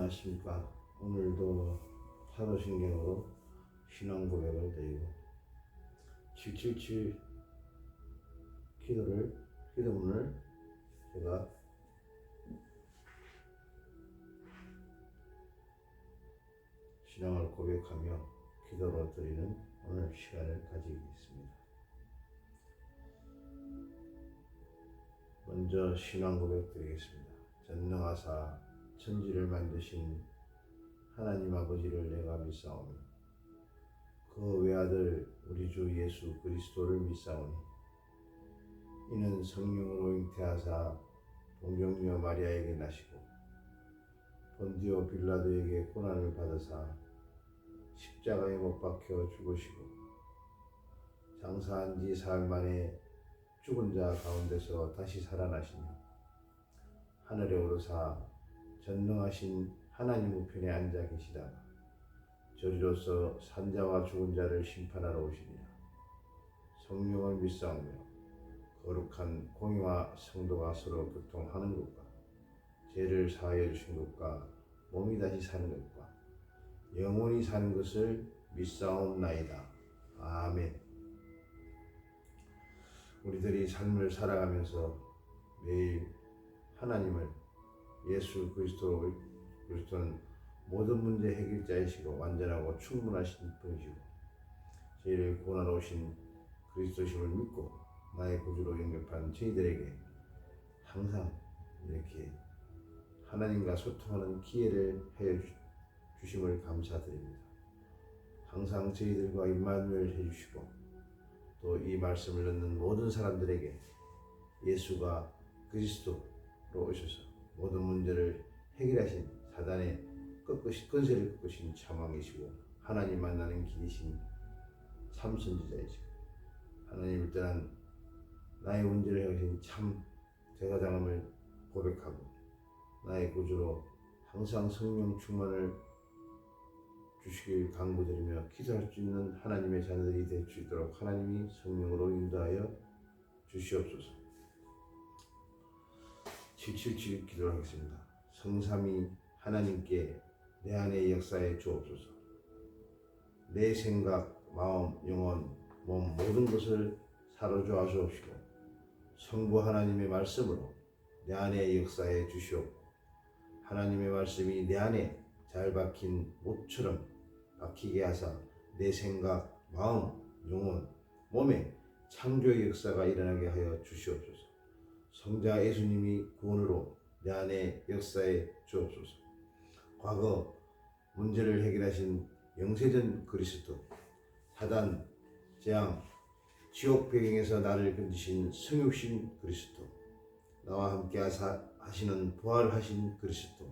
안녕하십니까. 오늘도 사도신경으로 신앙 고백을 드리고 777 기도문을 제가 신앙을 고백하며 기도로 드리는 오늘 시간을 가지겠습니다. 먼저 신앙 고백 드리겠습니다. 전능하사 천지를 만드신 하나님 아버지를 내가 믿사오니 그 외아들 우리 주 예수 그리스도를 믿사오니 이는 성령으로 잉태하사 동정녀 마리아에게 나시고 본디오 빌라도에게 고난을 받으사 십자가에 못 박혀 죽으시고 장사한 지 사흘 만에 죽은 자 가운데서 다시 살아나시며 하늘에 오르사 전능하신 하나님 우편에 앉아 계시다가 저리로서 산자와 죽은 자를 심판하러 오시리라. 성령을 믿사오며 거룩한 공의와 성도가 서로 교통하는 것과 죄를 사하여 주신 것과 몸이 다시 사는 것과 영원히 사는 것을 믿사옵나이다. 아멘. 우리들이 삶을 살아가면서 매일 하나님을 예수 그리스도는 모든 문제 해결자이시고 완전하고 충분하신 분이시고 죄를 구원하러 오신 그리스도심을 믿고 나의 구주로 영접한 저희들에게 항상 이렇게 하나님과 소통하는 기회를 해 주심을 감사드립니다. 항상 저희들과 임마누엘 해주시고 또 이 말씀을 듣는 모든 사람들에게 예수가 그리스도로 오셔서 모든 문제를 해결하신 사단의 권세를 꺾으신 참왕이시고 하나님 만나는 길이신 참 선지자이시고 하나님을 떠난 나의 문제를 해결하신 참 제사장임을 고백하고 나의 구주로 항상 성령 충만을 주시길 간구드리며 기도할 수 있는 하나님의 자녀들이 될 수 있도록 하나님이 성령으로 인도하여 주시옵소서. 777 기도하겠습니다. 성삼위 하나님께 내 안에 역사해 주옵소서. 내 생각, 마음, 영혼, 몸 모든 것을 사로잡아 주옵시고 성부 하나님의 말씀으로 내 안에 역사해 주시옵고 하나님의 말씀이 내 안에 잘 박힌 못처럼 박히게 하사 내 생각, 마음, 영혼, 몸에 창조의 역사가 일어나게 하여 주시옵소서. 성자 예수님이 구원으로 내 안에 역사해 주옵소서. 과거 문제를 해결하신 영세전 그리스도, 사단, 재앙, 지옥 배경에서 나를 건지신 성육신 그리스도, 나와 함께 하시는 부활하신 그리스도,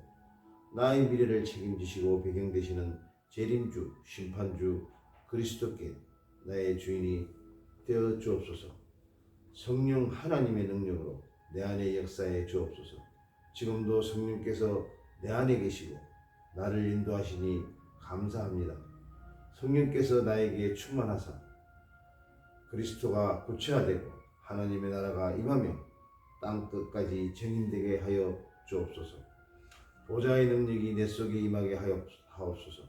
나의 미래를 책임지시고 배경되시는 재림주, 심판주 그리스도께 나의 주인이 되어 주옵소서. 성령 하나님의 능력으로 내 안에 역사해 주옵소서. 지금도 성령께서 내 안에 계시고 나를 인도하시니 감사합니다. 성령께서 나에게 충만하사 그리스도가 구체화되고 하나님의 나라가 임하며 땅 끝까지 정인되게 하여 주옵소서. 보좌의 능력이 내 속에 임하게 하옵소서.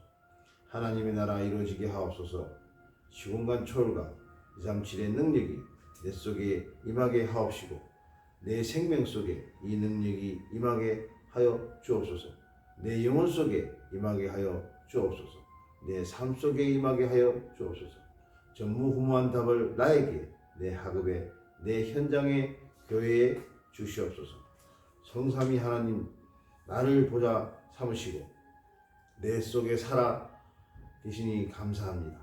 하나님의 나라 이루어지게 하옵소서. 시공간 초월과 237의 능력이 내 속에 임하게 하옵시고 내 생명 속에 이 능력이 임하게 하여 주옵소서. 내 영혼 속에 임하게 하여 주옵소서. 내 삶 속에 임하게 하여 주옵소서. 전무후무한 답을 나에게, 내 학업에, 내 현장에, 교회에 주시옵소서. 성삼위 하나님 나를 보좌 삼으시고 내 속에 살아 계시니 감사합니다.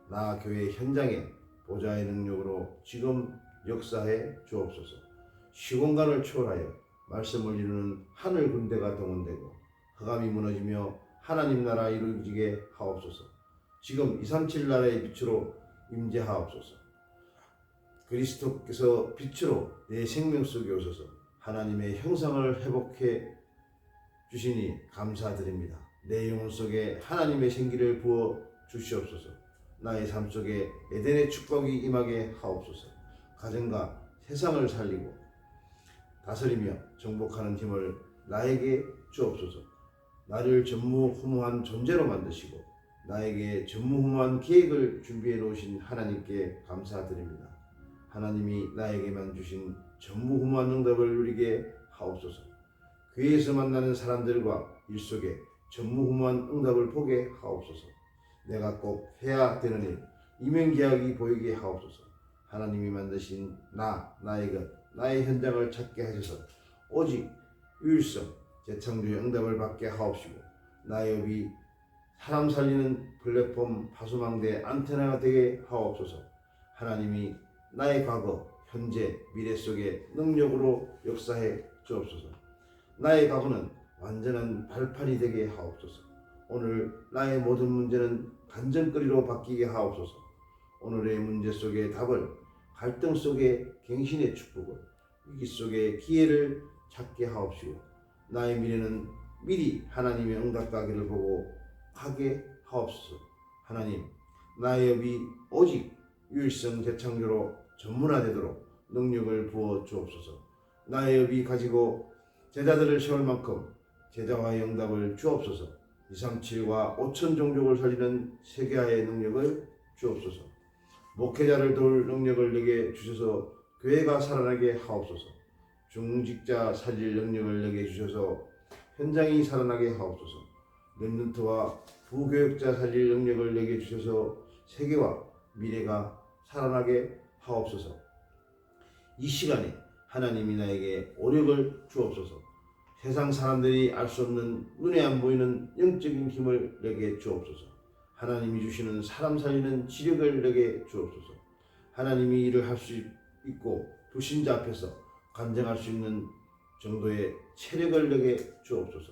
나 교회 현장에 보좌의 능력으로 지금 역사해 주옵소서. 시공간을 초월하여 말씀을 이루는 하늘 군대가 동원되고 흑암이 무너지며 하나님 나라 이루어지게 하옵소서. 지금 237 나라의 빛으로 임재하옵소서. 그리스도께서 빛으로 내 생명 속에 오셔서 하나님의 형상을 회복해 주시니 감사드립니다. 내 영혼 속에 하나님의 생기를 부어 주시옵소서. 나의 삶 속에 에덴의 축복이 임하게 하옵소서. 가정과 세상을 살리고 다스리며 정복하는 힘을 나에게 주옵소서. 나를 전무후무한 존재로 만드시고 나에게 전무후무한 계획을 준비해 놓으신 하나님께 감사드립니다. 하나님이 나에게만 주신 전무후무한 응답을 누리게 하옵소서. 교회에서 만나는 사람들과 일 속에 전무후무한 응답을 보게 하옵소서. 내가 꼭 해야 되는 일, 이면계약이 보이게 하옵소서. 하나님이 만드신 나의 것, 나의 현장을 찾게 하셔서 오직 유일성, 재창조의 응답을 받게 하옵시고 나의 업이 사람 살리는 플랫폼 파수망대 안테나가 되게 하옵소서. 하나님이 나의 과거, 현재, 미래 속에 능력으로 역사해 주옵소서. 나의 과거는 완전한 발판이 되게 하옵소서. 오늘 나의 모든 문제는 간증거리로 바뀌게 하옵소서. 오늘의 문제 속의 답을, 갈등 속의 갱신의 축복을, 위기 속의 기회를 찾게 하옵시고 나의 미래는 미리 하나님의 응답 가기를 보고 하게 하옵소서. 하나님, 나의 업이 오직 유일성 재창조로 전문화되도록 능력을 부어 주옵소서. 나의 업이 가지고 제자들을 세울 만큼 제자와의 응답을 주옵소서. 237과 5천 종족을 살리는 세계화의 능력을 주옵소서. 목회자를 도울 능력을 내게 주셔서 교회가 살아나게 하옵소서. 중직자 살릴 능력을 내게 주셔서 현장이 살아나게 하옵소서. 렘넌트와 부교역자 살릴 능력을 내게 주셔서 세계와 미래가 살아나게 하옵소서. 이 시간에 하나님이 나에게 오력을 주옵소서. 세상 사람들이 알 수 없는 눈에 안 보이는 영적인 힘을 내게 주옵소서. 하나님이 주시는 사람 살리는 지력을 내게 주옵소서. 하나님이 일을 할 수 있고 불신자 앞에서 간증할 수 있는 정도의 체력을 내게 주옵소서.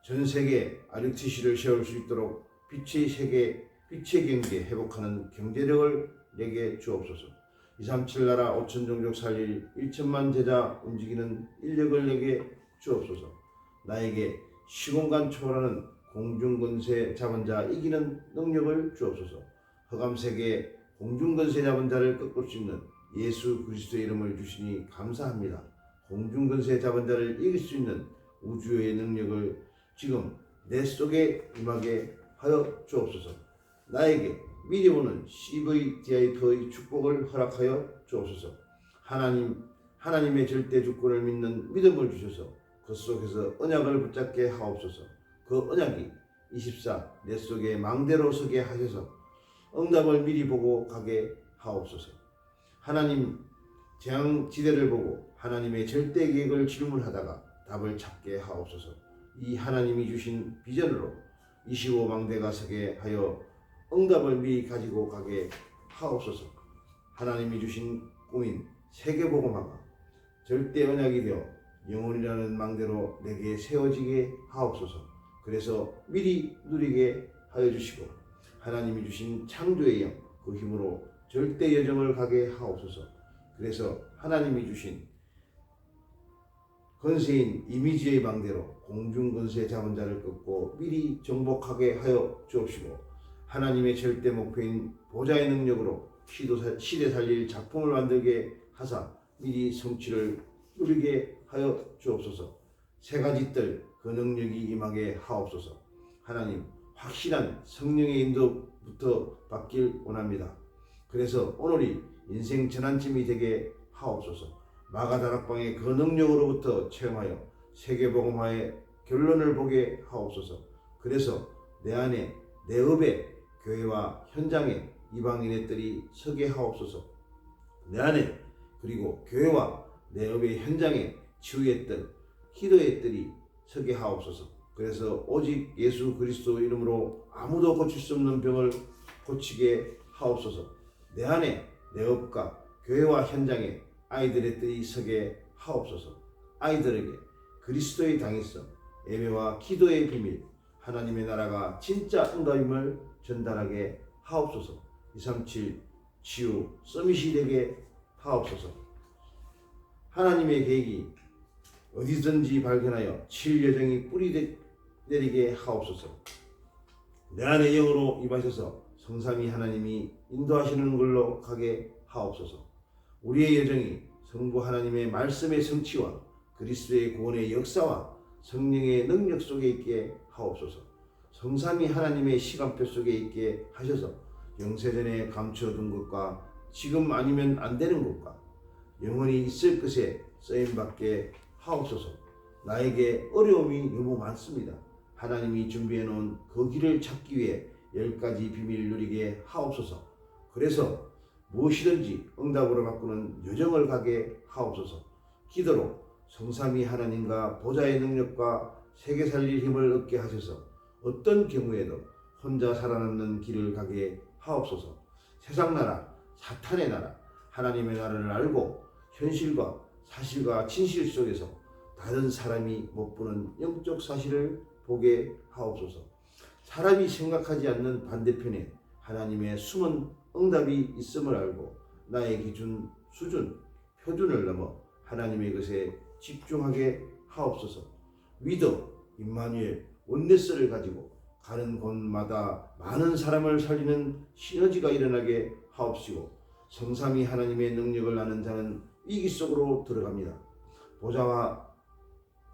전 세계 RUTC를 세울 수 있도록 빛의 세계, 빛의 경제 회복하는 경제력을 내게 주옵소서. 237 나라 5천 종족 살릴 1천만 제자 움직이는 인력을 내게 주옵소서. 나에게 시공간 초월하는 공중권세 잡은 자 이기는 능력을 주옵소서. 허감세계 공중권세 잡은 자를 꺾을 수 있는 예수 그리스도의 이름을 주시니 감사합니다. 공중권세 잡은 자를 이길 수 있는 우주의 능력을 지금 내 속에 임하게 하여 주옵소서. 나에게 미리 오는 CVDIP의 축복을 허락하여 주옵소서. 하나님의 절대 주권을 믿는 믿음을 주셔서 그 속에서 언약을 붙잡게 하옵소서. 그 언약이 24 내 속에 망대로 서게 하셔서 응답을 미리 보고 가게 하옵소서. 하나님 재앙지대를 보고 하나님의 절대 계획을 질문하다가 답을 찾게 하옵소서. 이 하나님이 주신 비전으로 25 망대가 서게 하여 응답을 미리 가지고 가게 하옵소서. 하나님이 주신 꿈인 세계복음화가 절대 언약이 되어 영혼이라는 망대로 내게 세워지게 하옵소서. 그래서 미리 누리게 하여 주시고 하나님이 주신 창조의 영 그 힘으로 절대 여정을 가게 하옵소서. 그래서 하나님이 주신 권세인 이미지의 망대로 공중권세 잡은 자를 꺾고 미리 정복하게 하여 주옵시고 하나님의 절대 목표인 보좌의 능력으로 시대 살릴 작품을 만들게 하사 미리 성취를 누리게 하여 주옵소서. 세 가지 뜰 그 능력이 임하게 하옵소서. 하나님 확실한 성령의 인도부터 받길 원합니다. 그래서 오늘이 인생 전환점이 되게 하옵소서. 마가다락방의 그 능력으로부터 체험하여 세계복음화의 결론을 보게 하옵소서. 그래서 내 안에 내 업에 교회와 현장에 이방인의 뜰이 서게 하옵소서. 내 안에 그리고 교회와 내 업의 현장에 치유의 뜰, 기도의 뜰이 서게 하옵소서. 그래서 오직 예수 그리스도 이름으로 아무도 고칠 수 없는 병을 고치게 하옵소서. 내 안에 내 업과 교회와 현장에 아이들의 뜰이 서게 하옵소서. 아이들에게 그리스도의 당위성, 예배와 기도의 비밀, 하나님의 나라가 진짜 응답임을 전달하게 하옵소서. 237 치유 서밋이 되게 하옵소서. 하나님의 계획이 어디든지 발견하여 칠 여정이 뿌리 내리게 하옵소서. 내 안에 영으로 임하셔서 성삼위 하나님이 인도하시는 걸로 가게 하옵소서. 우리의 여정이 성부 하나님의 말씀의 성취와 그리스도의 구원의 역사와 성령의 능력 속에 있게 하옵소서. 성삼위 하나님의 시간표 속에 있게 하셔서 영세전에 감추어둔 것과 지금 아니면 안 되는 것과 영원히 있을 것에 쓰임받게 하옵소서. 나에게 어려움이 너무 많습니다. 하나님이 준비해 놓은 그 길을 찾기 위해 10가지 비밀을 누리게 하옵소서. 그래서 무엇이든지 응답으로 바꾸는 여정을 가게 하옵소서. 기도로 성삼위 하나님과 보좌의 능력과 세계 살릴 힘을 얻게 하셔서 어떤 경우에도 혼자 살아남는 길을 가게 하옵소서. 세상 나라, 사탄의 나라, 하나님의 나라를 알고 현실과 사실과 진실 속에서 다른 사람이 못 보는 영적 사실을 보게 하옵소서. 사람이 생각하지 않는 반대편에 하나님의 숨은 응답이 있음을 알고 나의 기준, 수준, 표준을 넘어 하나님의 것에 집중하게 하옵소서. 위더, 임마누엘, 원네스를 가지고 가는 곳마다 많은 사람을 살리는 시너지가 일어나게 하옵시고 성삼위 하나님의 능력을 아는 자는 위기 속으로 들어갑니다. 보좌와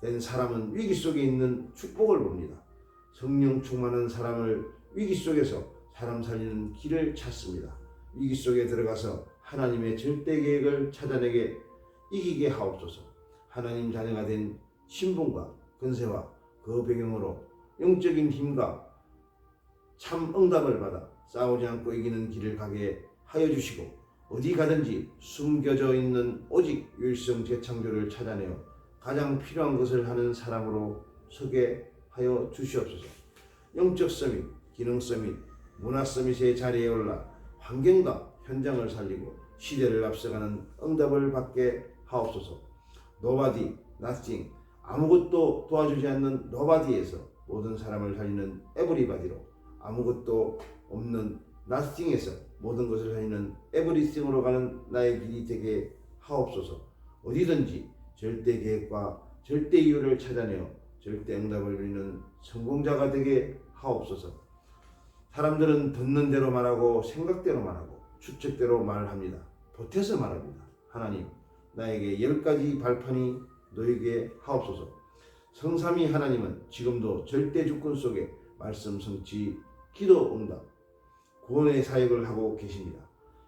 된 사람은 위기 속에 있는 축복을 봅니다. 성령 충만한 사람을 위기 속에서 사람 살리는 길을 찾습니다. 위기 속에 들어가서 하나님의 절대 계획을 찾아내게 이기게 하옵소서. 하나님 자녀가 된 신분과 권세와 그 배경으로 영적인 힘과 참 응답을 받아 싸우지 않고 이기는 길을 가게 하여 주시고 어디 가든지 숨겨져 있는 오직 유일성 재창조를 찾아내어 가장 필요한 것을 하는 사람으로 서게 하여 주시옵소서. 영적 서밋, 기능 서밋, 문화 서밋의 자리에 올라 환경과 현장을 살리고 시대를 앞서가는 응답을 받게 하옵소서. 노바디, 나싱, 아무것도 도와주지 않는 노바디에서 모든 사람을 살리는 에브리바디로 아무것도 없는 나싱에서 모든 것을 살리는 에브리싱으로 가는 나의 길이 되게 하옵소서. 어디든지 절대 계획과 절대 이유를 찾아내어 절대 응답을 누리는 성공자가 되게 하옵소서. 사람들은 듣는 대로 말하고 생각대로 말하고 추측대로 말합니다. 보태서 말합니다. 하나님, 나에게 10가지 발판이 놓이게 하옵소서. 성삼위 하나님은 지금도 절대 주권 속에 말씀 성취, 기도 응답, 구원의 사역을 하고 계십니다.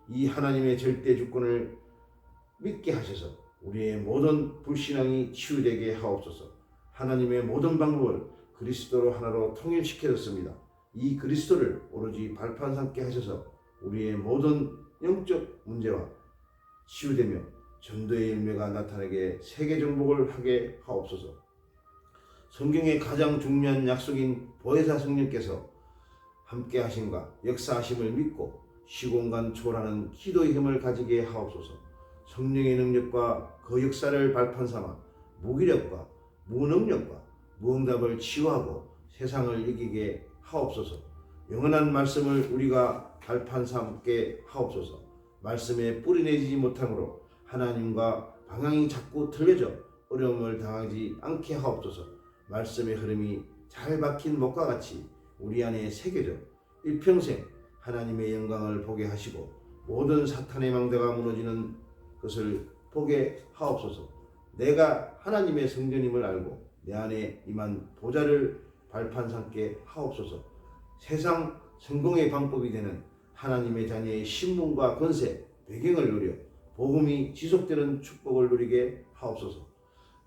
이 하나님의 절대 주권을 믿게 하셔서 우리의 모든 불신앙이 치유되게 하옵소서. 하나님의 모든 방법을 그리스도로 하나로 통일시켜줬습니다. 이 그리스도를 오로지 발판 삼게 하셔서 우리의 모든 영적 문제와 치유되며 전도의 열매가 나타나게 세계 정복을 하게 하옵소서. 성경의 가장 중요한 약속인 보혜사 성령께서 함께 하심과 역사하심을 믿고 시공간 초월하는 기도의 힘을 가지게 하옵소서. 성령의 능력과 그 역사를 발판 삼아 무기력과 무능력과 무응답을 치유하고 세상을 이기게 하옵소서. 영원한 말씀을 우리가 발판 삼게 하옵소서. 말씀에 뿌리내지 못함으로 하나님과 방향이 자꾸 틀려져 어려움을 당하지 않게 하옵소서. 말씀의 흐름이 잘 박힌 목과 같이 우리 안에 새겨져 일평생 하나님의 영광을 보게 하시고 모든 사탄의 망대가 무너지는 것을 보게 하옵소서. 내가 하나님의 성전임을 알고 내 안에 임한 보좌를 발판 삼게 하옵소서. 세상 성공의 방법이 되는 하나님의 자녀의 신분과 권세, 배경을 누려 복음이 지속되는 축복을 누리게 하옵소서.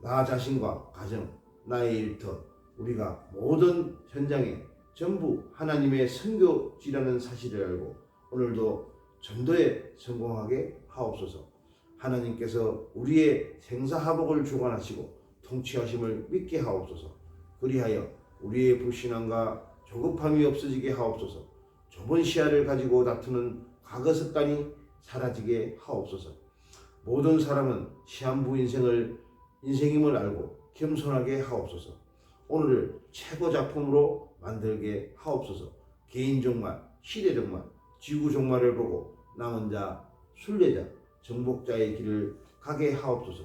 나 자신과 가정, 나의 일터, 우리가 모든 현장에 전부 하나님의 선교지라는 사실을 알고 오늘도 전도에 성공하게 하옵소서. 하나님께서 우리의 생사하복을 주관하시고 통치하심을 믿게 하옵소서. 그리하여 우리의 불신앙과 조급함이 없어지게 하옵소서. 좁은 시야를 가지고 다투는 과거 습관이 사라지게 하옵소서. 모든 사람은 시한부 인생임을 알고 겸손하게 하옵소서. 오늘을 최고 작품으로 만들게 하옵소서. 개인 종말, 시대 종말, 지구 종말을 보고 남은 자, 순례자, 정복자의 길을 가게 하옵소서.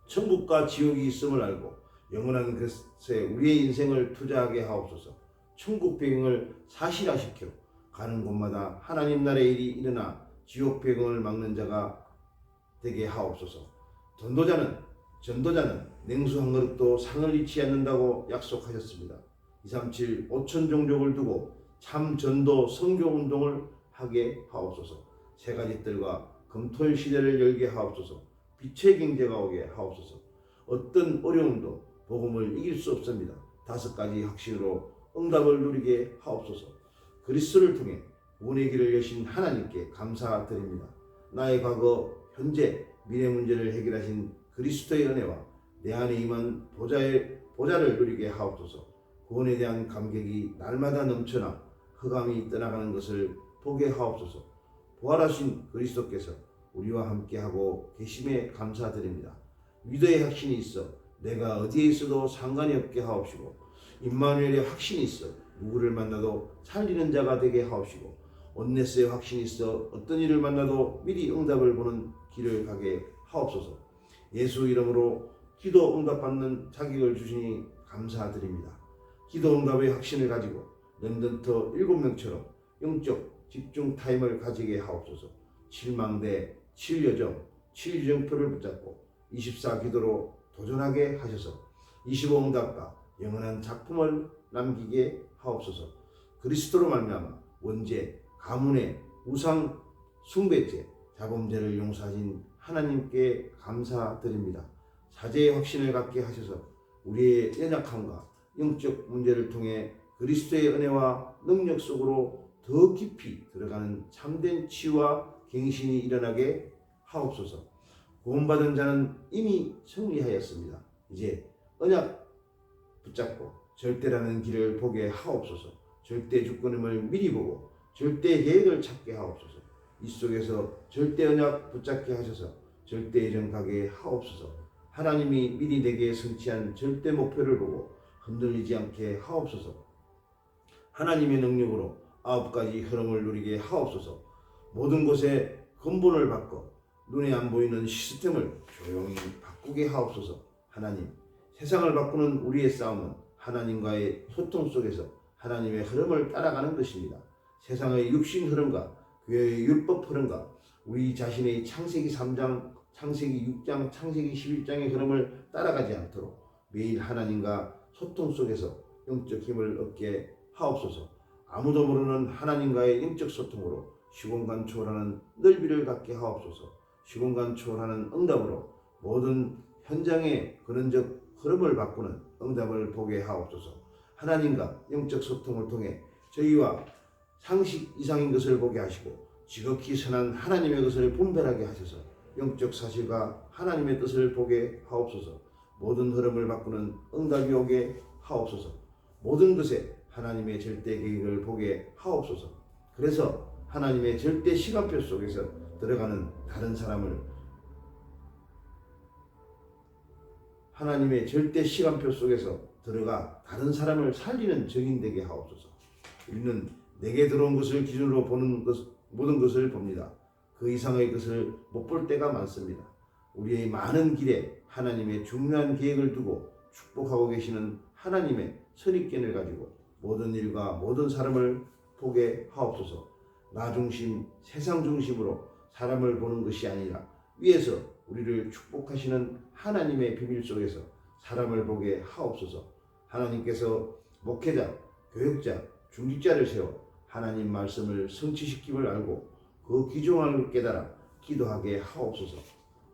천국과 지옥이 있음을 알고 영원한 것에 우리의 인생을 투자하게 하옵소서. 천국 배경을 사실화시켜 가는 곳마다 하나님 나라의 일이 일어나 지옥 배경을 막는 자가 되게 하옵소서. 전도자는 냉수 한 그릇도 상을 잃지 않는다고 약속하셨습니다. 237 5천 종족을 두고 참 전도 선교 운동을 하게 하옵소서. 세 가지 뜰과 금토일 시대를 열게 하옵소서. 빛의 경제가 오게 하옵소서. 어떤 어려움도 복음을 이길 수 없습니다. 5가지 확신으로 응답을 누리게 하옵소서. 그리스도를 통해 구원의 길을 여신 하나님께 감사드립니다. 나의 과거, 현재, 미래 문제를 해결하신 그리스도의 은혜와 내 안에 임한 보좌를 누리게 하옵소서. 구원에 대한 감격이 날마다 넘쳐나 흑암이 떠나가는 것을 보게 하옵소서. 부활하신 그리스도께서 우리와 함께하고 계심에 감사드립니다. 믿어의 확신이 있어 내가 어디에 있어도 상관이 없게 하옵시고, 임마누엘의 확신이 있어 누구를 만나도 살리는 자가 되게 하옵시고, 온네스의 확신이 있어 어떤 일을 만나도 미리 응답을 보는 길을 가게 하옵소서. 예수 이름으로 기도 응답받는 자격을 주시니 감사드립니다. 기도 응답의 확신을 가지고 렘넌트 7명처럼 영적 집중 타임을 가지게 하옵소서. 7망대 7여정 7유정표를 붙잡고 24 기도로 도전하게 하셔서 25 응답과 영원한 작품을 남기게 하옵소서. 그리스도로 말미암아 원죄, 가문의 우상 숭배죄, 자범죄를 용서하신 하나님께 감사드립니다. 사죄의 확신을 갖게 하셔서 우리의 연약함과 영적 문제를 통해 그리스도의 은혜와 능력 속으로 더 깊이 들어가는 참된 치유와 갱신이 일어나게 하옵소서. 구원받은 자는 이미 승리하였습니다. 이제 언약 붙잡고 절대라는 길을 보게 하옵소서. 절대 주권임을 미리 보고 절대 계획을 찾게 하옵소서. 이 속에서 절대 언약 붙잡게 하셔서 절대 예정 가게 하옵소서. 하나님이 미리 내게 성취한 절대 목표를 보고 흔들리지 않게 하옵소서. 하나님의 능력으로 9가지 흐름을 누리게 하옵소서. 모든 곳에 근본을 바꿔 눈에 안 보이는 시스템을 조용히 바꾸게 하옵소서. 하나님, 세상을 바꾸는 우리의 싸움은 하나님과의 소통 속에서 하나님의 흐름을 따라가는 것입니다. 세상의 육신 흐름과 교회의 율법 흐름과 우리 자신의 창세기 3장, 창세기 6장, 창세기 11장의 흐름을 따라가지 않도록 매일 하나님과 소통 속에서 영적 힘을 얻게 하옵소서. 아무도 모르는 하나님과의 영적 소통으로 시공간 초월하는 넓이를 갖게 하옵소서. 시공간 초월하는 응답으로 모든 현장의 근원적 흐름을 바꾸는 응답을 보게 하옵소서. 하나님과 영적 소통을 통해 저희와 상식 이상인 것을 보게 하시고 지극히 선한 하나님의 것을 분별하게 하셔서 영적 사실과 하나님의 뜻을 보게 하옵소서. 모든 흐름을 바꾸는 응답이 오게 하옵소서. 모든 것에 하나님의 절대 계획을 보게 하옵소서. 그래서 하나님의 절대 시간표 속에서 들어가는 다른 사람을 하나님의 절대 시간표 속에서 들어가 다른 사람을 살리는 증인되게 하옵소서. 우리는 내게 들어온 것을 기준으로 보는 모든 것을 봅니다. 그 이상의 것을 못 볼 때가 많습니다. 우리의 많은 길에 하나님의 중요한 계획을 두고 축복하고 계시는 하나님의 선입견을 가지고 모든 일과 모든 사람을 보게 하옵소서. 나 중심, 세상 중심으로 사람을 보는 것이 아니라 위에서 우리를 축복하시는 하나님의 비밀 속에서 사람을 보게 하옵소서. 하나님께서 목회자, 교역자, 중직자를 세워 하나님 말씀을 성취시킴을 알고 그 귀중함을 깨달아 기도하게 하옵소서.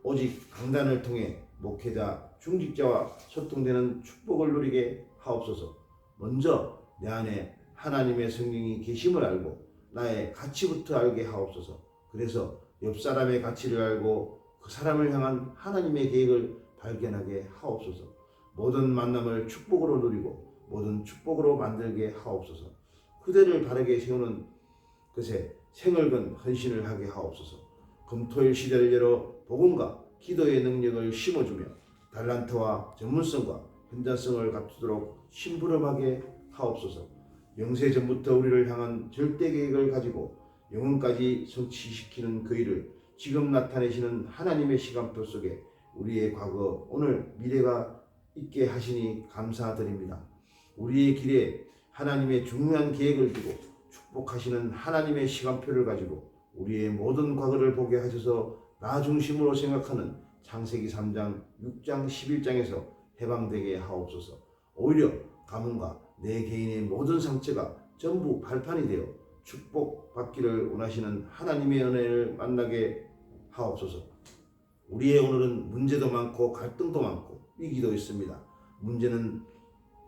오직 강단을 통해 목회자, 중직자와 소통되는 축복을 누리게 하옵소서. 먼저 내 안에 하나님의 성령이 계심을 알고 나의 가치부터 알게 하옵소서. 그래서 옆 사람의 가치를 알고 그 사람을 향한 하나님의 계획을 발견하게 하옵소서. 모든 만남을 축복으로 누리고 모든 축복으로 만들게 하옵소서. 그대를 바르게 세우는 것에 생을 건 헌신을 하게 하옵소서. 금토일 시대를 열어 복음과 기도의 능력을 심어주며 달란트와 전문성과 현장성을 갖추도록 심부름하게 하옵소서. 영세 전부터 우리를 향한 절대 계획을 가지고 영혼까지 성취시키는 그 일을 지금 나타내시는 하나님의 시간표 속에 우리의 과거, 오늘, 미래가 있게 하시니 감사드립니다. 우리의 길에 하나님의 중요한 계획을 두고 축복하시는 하나님의 시간표를 가지고 우리의 모든 과거를 보게 하셔서 나 중심으로 생각하는 창세기 3장, 6장, 11장에서 해방되게 하옵소서. 오히려 가문과 내 개인의 모든 상처가 전부 발판이 되어 축복받기를 원하시는 하나님의 은혜를 만나게 하옵소서. 우리의 오늘은 문제도 많고 갈등도 많고 위기도 있습니다. 문제는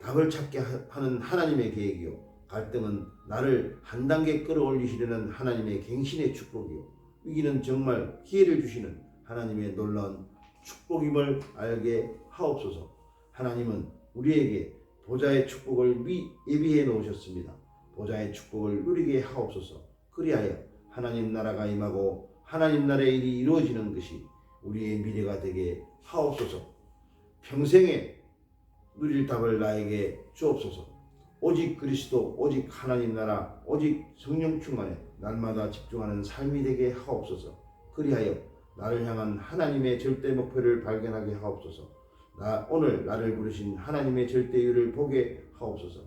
답을 찾게 하는 하나님의 계획이요, 갈등은 나를 한 단계 끌어올리시려는 하나님의 갱신의 축복이요, 위기는 정말 기회를 주시는 하나님의 놀라운 축복임을 알게 하옵소서. 하나님은 우리에게 보좌의 축복을 예비해 놓으셨습니다. 보좌의 축복을 누리게 하옵소서. 그리하여 하나님 나라가 임하고 하나님 나라의 일이 이루어지는 것이 우리의 미래가 되게 하옵소서. 평생에 누릴 답을 나에게 주옵소서. 오직 그리스도, 오직 하나님 나라, 오직 성령 충만에 날마다 집중하는 삶이 되게 하옵소서. 그리하여 나를 향한 하나님의 절대 목표를 발견하게 하옵소서. 오늘 나를 부르신 하나님의 절대율을 보게 하옵소서.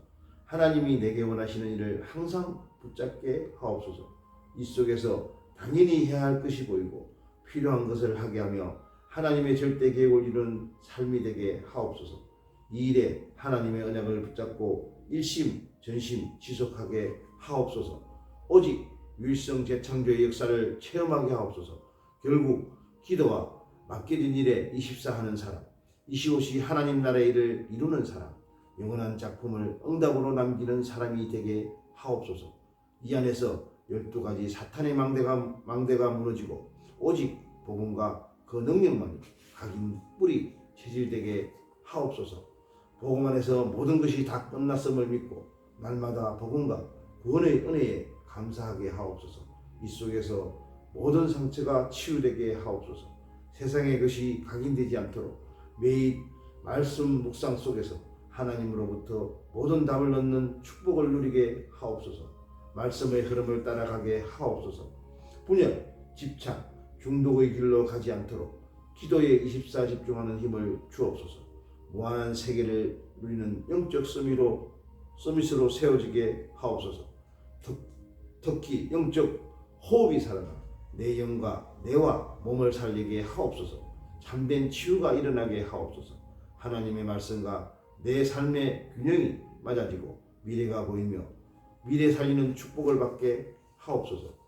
하나님이 내게 원하시는 일을 항상 붙잡게 하옵소서. 이 속에서 당연히 해야 할 것이 보이고 필요한 것을 하게 하며 하나님의 절대 계획을 이루는 삶이 되게 하옵소서. 이 일에 하나님의 언약을 붙잡고 일심 전심 지속하게 하옵소서. 오직 유일성 재창조의 역사를 체험하게 하옵소서. 결국 기도와 맡겨진 일에 24하는 사람, 25시 하나님 나라의 일을 이루는 사람, 영원한 작품을 응답으로 남기는 사람이 되게 하옵소서. 이 안에서 12가지 사탄의 망대가 무너지고 오직 복음과 그 능력만이 각인 뿌리 체질되게 하옵소서. 복음 안에서 모든 것이 다 끝났음을 믿고 날마다 복음과 구원의 은혜에 감사하게 하옵소서. 이 속에서 모든 상처가 치유되게 하옵소서. 세상의 것이 각인되지 않도록 매일 말씀 묵상 속에서 하나님으로부터 모든 답을 얻는 축복을 누리게 하옵소서. 말씀의 흐름을 따라가게 하옵소서. 분열, 집착, 중독의 길로 가지 않도록 기도에 24 집중하는 힘을 주옵소서. 무한한 세계를 누리는 영적 서밋으로 세워지게 하옵소서. 특히 영적 호흡이 살아나 내 영과 뇌와 몸을 살리게 하옵소서. 참된 치유가 일어나게 하옵소서. 하나님의 말씀과 내 삶의 균형이 맞아지고 미래가 보이며 미래 살리는 축복을 받게 하옵소서.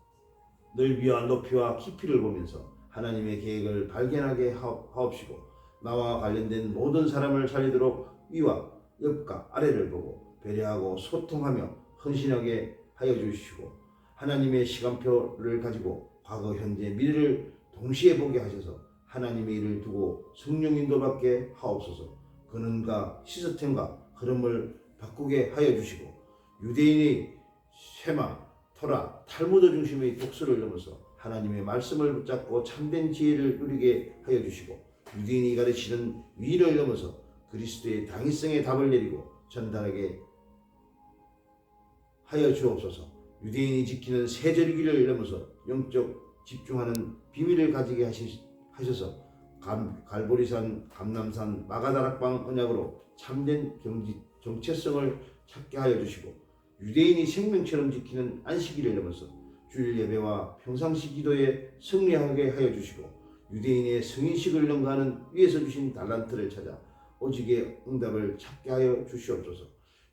넓이와 높이와 깊이를 보면서 하나님의 계획을 발견하게 하옵시고 나와 관련된 모든 사람을 살리도록 위와 옆과 아래를 보고 배려하고 소통하며 헌신하게 하여 주시고 하나님의 시간표를 가지고 과거, 현재, 미래를 동시에 보게 하셔서 하나님의 일을 두고 성령 인도받게 하옵소서. 근원과 시스템과 흐름을 바꾸게 하여 주시고 유대인의 쉐마, 토라, 탈무드 중심의 독서를 넘어서 하나님의 말씀을 붙잡고 참된 지혜를 누리게 하여 주시고 유대인이 가르치는 위를 넘어서 그리스도의 당위성의 답을 내리고 전달하게 하여 주옵소서. 유대인이 지키는 세절기를 넘어서 영적 집중하는 비밀을 가지게 하셔서 갈보리산, 감남산, 마가다락방 언약으로 참된 정체성을 찾게 하여 주시고 유대인이 생명처럼 지키는 안식일을 넘어서 주일 예배와 평상시 기도에 승리하게 하여 주시고 유대인의 성인식을 능가하는 위에서 주신 달란트를 찾아 오직의 응답을 찾게 하여 주시옵소서.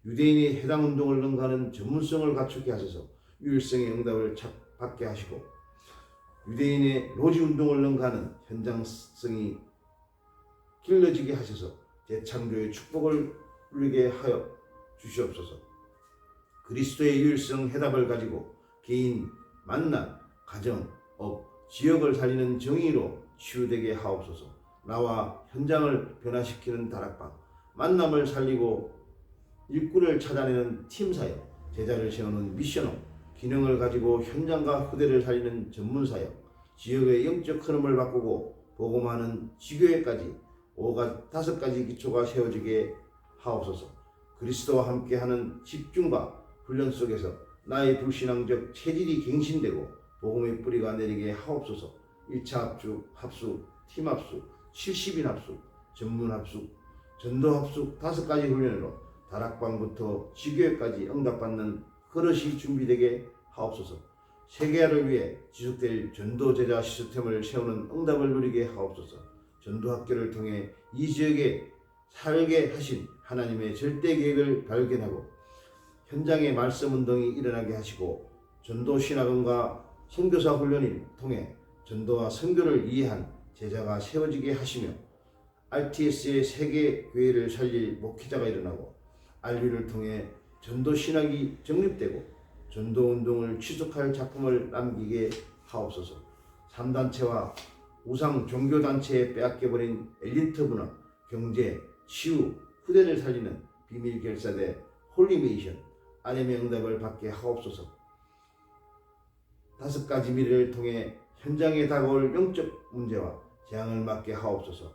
유대인이 해당 운동을 능가하는 전문성을 갖추게 하셔서 유일성의 응답을 받게 하시고 유대인의 로지 운동을 능가하는 현장성이 길러지게 하셔서 재창조의 축복을 누리게 하여 주시옵소서. 그리스도의 유일성 해답을 가지고 개인, 만남, 가정, 업, 지역을 살리는 정의로 치유되게 하옵소서. 나와 현장을 변화시키는 다락방, 만남을 살리고 일꾼을 찾아내는 팀사역, 제자를 세우는 미션업, 기능을 가지고 현장과 후대를 살리는 전문사역, 지역의 영적 흐름을 바꾸고 복음하는 지교회까지 5가지 기초가 세워지게 하옵소서. 그리스도와 함께하는 집중과 훈련 속에서 나의 불신앙적 체질이 갱신되고 복음의 뿌리가 내리게 하옵소서. 1차 합숙, 팀 합숙, 70인 합숙, 전문 합숙, 전도 합숙 5가지 훈련으로 다락방부터 지교회까지 응답받는 그릇이 준비되게 하옵소서. 세계화를 위해 지속될 전도 제자 시스템을 세우는 응답을 누리게 하옵소서. 전도 학교를 통해 이 지역의 살게 하신 하나님의 절대 계획을 발견하고 현장의 말씀 운동이 일어나게 하시고 전도 신학원과 선교사 훈련을 통해 전도와 선교를 이해한 제자가 세워지게 하시며 RTS의 세계 교회를 살릴 목회자가 일어나고 RU를 통해 전도 신학이 정립되고 전도 운동을 지속할 작품을 남기게 하옵소서. 3단체와 우상 종교단체에 빼앗겨버린 엘리트 문화, 경제, 치유, 후대를 살리는 비밀 결사대 홀리메이션 RM의 응답을 받게 하옵소서. 5가지 미래를 통해 현장에 다가올 영적 문제와 재앙을 막게 하옵소서.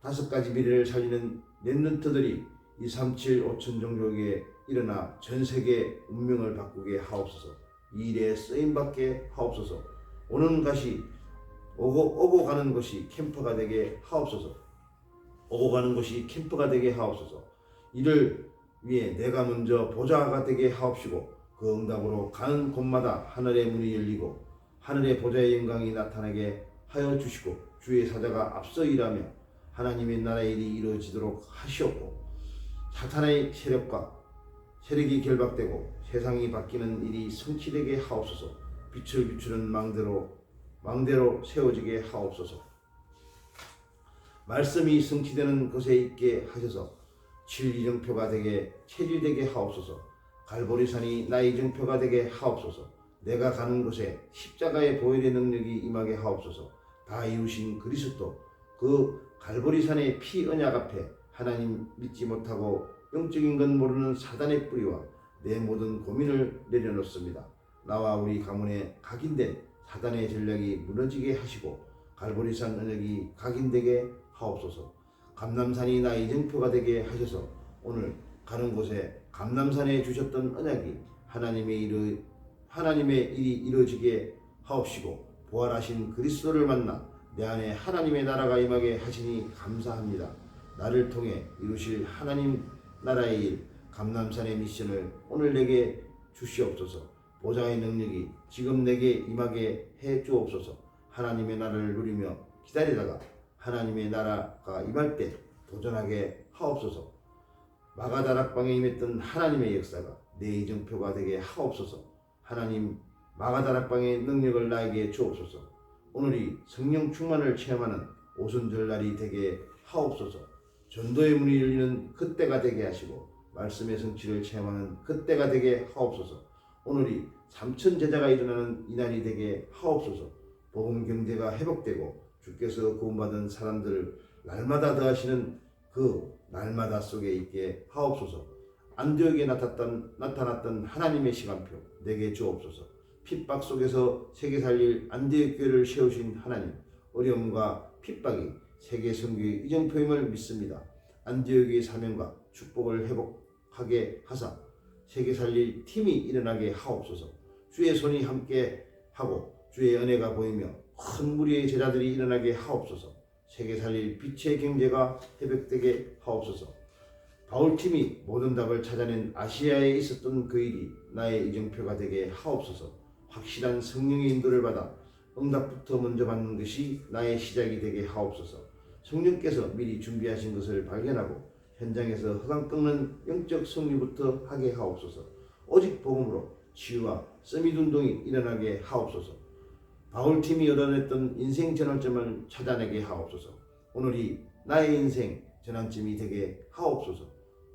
5가지 미래를 살리는 랩런트들이 237 5천 종족에 일어나 전 세계 운명을 바꾸게 하옵소서. 이 일에 쓰임받게 하옵소서. 오는 것이 오고 가는 것이 캠프가 되게 하옵소서. 오고 가는 것이 캠프가 되게 하옵소서. 이를 위해 내가 먼저 보좌가 되게 하옵시고 그 응답으로 가는 곳마다 하늘의 문이 열리고 하늘의 보좌의 영광이 나타나게 하여 주시고 주의 사자가 앞서 일하며 하나님의 나라의 일이 이루어지도록 하시옵고 사탄의 세력이 결박되고 세상이 바뀌는 일이 성취되게 하옵소서. 빛을 비추는 망대로 세워지게 하옵소서. 말씀이 성취되는 곳에 있게 하셔서 진리정표가 되게 체질되게 하옵소서. 갈보리산이 나의 정표가 되게 하옵소서. 내가 가는 곳에 십자가의 보혈의 능력이 임하게 하옵소서. 다 이루신 그리스도 그 갈보리산의 피 언약 앞에 하나님 믿지 못하고 영적인 건 모르는 사단의 뿌리와 내 모든 고민을 내려놓습니다. 나와 우리 가문에 각인된 사단의 전략이 무너지게 하시고 갈보리산 언약이 각인되게 하옵소서. 감람산이 나의 정표가 되게 하셔서 오늘 가는 곳에 감람산에 주셨던 언약이 하나님의 일이 이루어지게 하옵시고 부활하신 그리스도를 만나 내 안에 하나님의 나라가 임하게 하시니 감사합니다. 나를 통해 이루실 하나님 나라의 일 감람산의 미션을 오늘 내게 주시옵소서. 보좌의 능력이 지금 내게 임하게 해 주옵소서. 하나님의 나라를 누리며 기다리다가 하나님의 나라가 임할 때 도전하게 하옵소서. 마가다락방에 임했던 하나님의 역사가 내 이정표가 되게 하옵소서. 하나님 마가다락방의 능력을 나에게 주옵소서. 오늘이 성령 충만을 체험하는 오순절날이 되게 하옵소서. 전도의 문이 열리는 그때가 되게 하시고 말씀의 성취를 체험하는 그때가 되게 하옵소서. 오늘이 3천 제자가 일어나는 이날이 되게 하옵소서. 복음 경제가 회복되고 주께서 구원받은 사람들을 날마다 더하시는 그 날마다 속에 있게 하옵소서. 안디옥에 나타났던 하나님의 시간표 내게 주옵소서. 핍박 속에서 세계 살릴 안디옥 교회를 세우신 하나님, 어려움과 핍박이 세계 선교의 이정표임을 믿습니다. 안디옥의 사명과 축복을 회복하게 하사 세계 살릴 팀이 일어나게 하옵소서. 주의 손이 함께 하고 주의 은혜가 보이며 큰 무리의 제자들이 일어나게 하옵소서. 세계 살릴 빛의 경제가 회복되게 하옵소서. 바울팀이 모든 답을 찾아낸 아시아에 있었던 그 일이 나의 이정표가 되게 하옵소서. 확실한 성령의 인도를 받아 응답부터 먼저 받는 것이 나의 시작이 되게 하옵소서. 성령께서 미리 준비하신 것을 발견하고 현장에서 허강 꺾는 영적 승리부터 하게 하옵소서. 오직 복음으로 치유와 서밋 운동이 일어나게 하옵소서. 바울팀이 얻어냈던 인생 전환점을 찾아내게 하옵소서. 오늘이 나의 인생 전환점이 되게 하옵소서.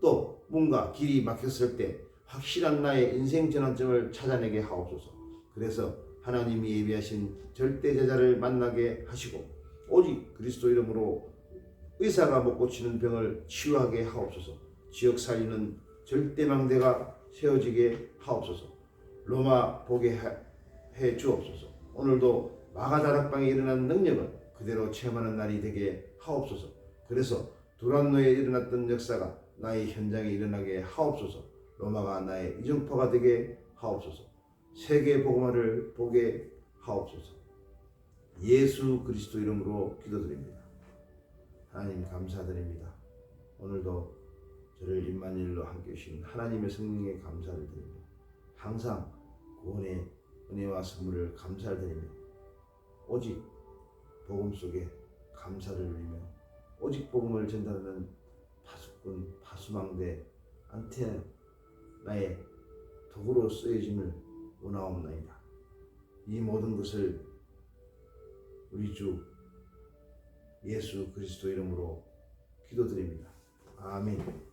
또 뭔가 길이 막혔을 때 확실한 나의 인생 전환점을 찾아내게 하옵소서. 그래서 하나님이 예비하신 절대 제자를 만나게 하시고 오직 그리스도 이름으로 의사가 못 고치는 병을 치유하게 하옵소서. 지역 살리는 절대 망대가 세워지게 하옵소서. 로마 보게 해 주옵소서. 오늘도 마가다락방에 일어난 능력은 그대로 체험하는 날이 되게 하옵소서. 그래서 두란노에 일어났던 역사가 나의 현장에 일어나게 하옵소서. 로마가 나의 이정표가 되게 하옵소서. 세계 복음화를 보게 하옵소서. 예수 그리스도 이름으로 기도드립니다. 하나님 감사드립니다. 오늘도 저를 임마누엘로 함께 하신 하나님의 성령에 감사를 드립니다. 항상 구원의 은혜와 선물을 감사를 드리며 오직 복음 속에 감사를 누리며 오직 복음을 전달하는 적군 파수망대 안테나의 도구로 쓰여짐을 원하옵나이다. 이 모든 것을 우리 주 예수 그리스도 이름으로 기도드립니다. 아멘.